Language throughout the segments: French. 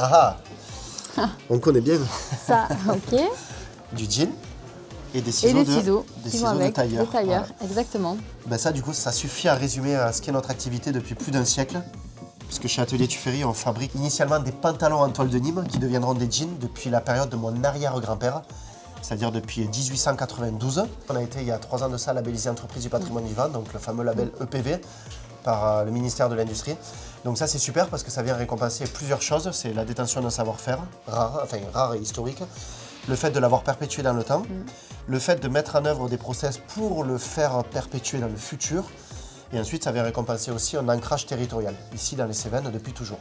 Ah on connaît bien. Ça, ok. Du jean et des ciseaux, Et des ciseaux des qui ciseaux vont avec, de tailleur. des tailleurs, Voilà. exactement. Ben ça, du coup, ça suffit à résumer ce qu'est notre activité depuis plus d'un siècle. Puisque chez Atelier Tuffery, on fabrique initialement des pantalons en toile de Nîmes qui deviendront des jeans depuis la période de mon arrière-grand-père, c'est-à-dire depuis 1892. On a été, il y a 3 ans de ça, labellisé Entreprise du patrimoine vivant, donc le fameux label EPV par le ministère de l'Industrie. Donc ça, c'est super parce que ça vient récompenser plusieurs choses. C'est la détention d'un savoir-faire rare et historique, le fait de l'avoir perpétué dans le temps, le fait de mettre en œuvre des process pour le faire perpétuer dans le futur. Et ensuite, ça vient récompenser aussi un ancrage territorial, ici dans les Cévennes depuis toujours.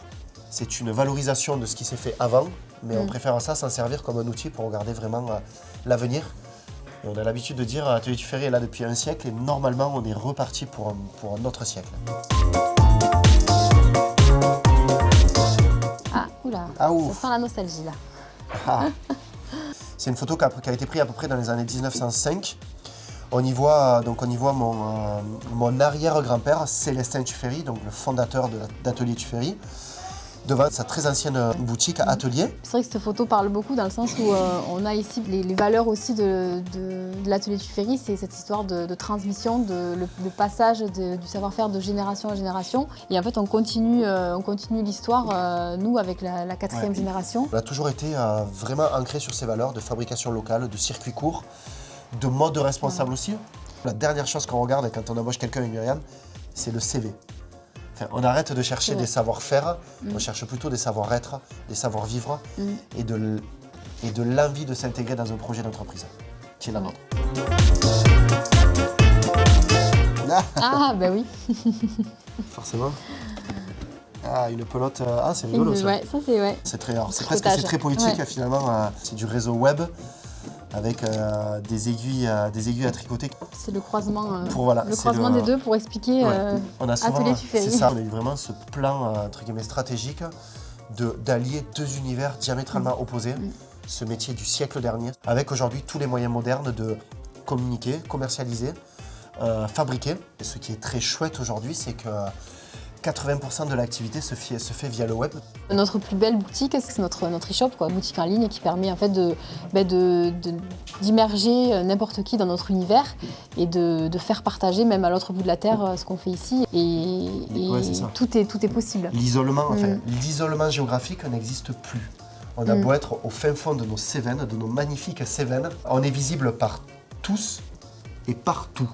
C'est une valorisation de ce qui s'est fait avant, mais on préfère ça s'en servir comme un outil pour regarder vraiment l'avenir. Et on a l'habitude de dire Atelier Tuffery est là depuis un siècle et normalement on est reparti pour un autre siècle. Ah, oula, Ah, ouf. ça sent la nostalgie là. Ah. C'est une photo qui a été prise à peu près dans les années 1905. On y voit mon arrière-grand-père, Célestin Tuffery, donc le fondateur d'Atelier Tuffery, devant sa très ancienne boutique Atelier. C'est vrai que cette photo parle beaucoup dans le sens où on a ici les valeurs aussi de l'Atelier Tuffery, c'est cette histoire de transmission, le passage du savoir-faire de génération en génération. Et en fait, on continue l'histoire, nous, avec la 4e génération. On a toujours été vraiment ancré sur ces valeurs de fabrication locale, de circuit court, de mode responsable aussi. La dernière chose qu'on regarde quand on embauche quelqu'un avec Myriam, c'est le CV. Enfin, on arrête de chercher des savoir-faire, on cherche plutôt des savoir-être, des savoir-vivre et de l'envie de s'intégrer dans un projet d'entreprise qui est la nôtre. Ah, bah oui. Forcément. Ah, une pelote. Ah, c'est rigolo ça. Ouais, ça c'est ouais. C'est très poétique finalement. C'est du réseau web avec des aiguilles à tricoter. C'est le croisement, croisement des deux pour expliquer on a souvent, Atelier Tuffery. C'est ça, on a eu vraiment ce plan entre guillemets stratégique d'allier 2 univers diamétralement opposés, ce métier du siècle dernier, avec aujourd'hui tous les moyens modernes de communiquer, commercialiser, fabriquer. Et ce qui est très chouette aujourd'hui, c'est que 80% de l'activité se fait via le web. Notre plus belle boutique, c'est notre e-shop, boutique en ligne qui permet en fait d'immerger n'importe qui dans notre univers et de faire partager même à l'autre bout de la terre ce qu'on fait ici. Et tout est possible. L'isolement, l'isolement géographique n'existe plus. On a beau être au fin fond de nos Cévennes, de nos magnifiques Cévennes, on est visible par tous et partout.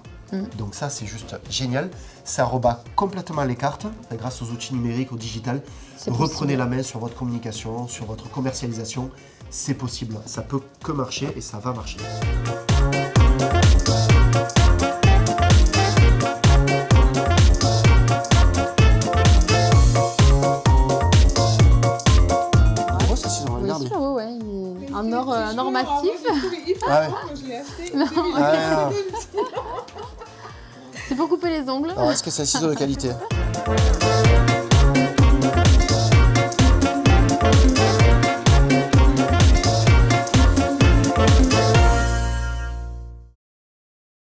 Donc ça, c'est juste génial. Ça rebat complètement les cartes. Grâce aux outils numériques, au digital, reprenez la main sur votre communication, sur votre commercialisation. C'est possible. Ça peut que marcher et ça va marcher. Un or massif. Ah ouais. Je l'ai acheté. Ah, C'est pour couper les ongles. alors, est-ce que c'est un ciseau de qualité ?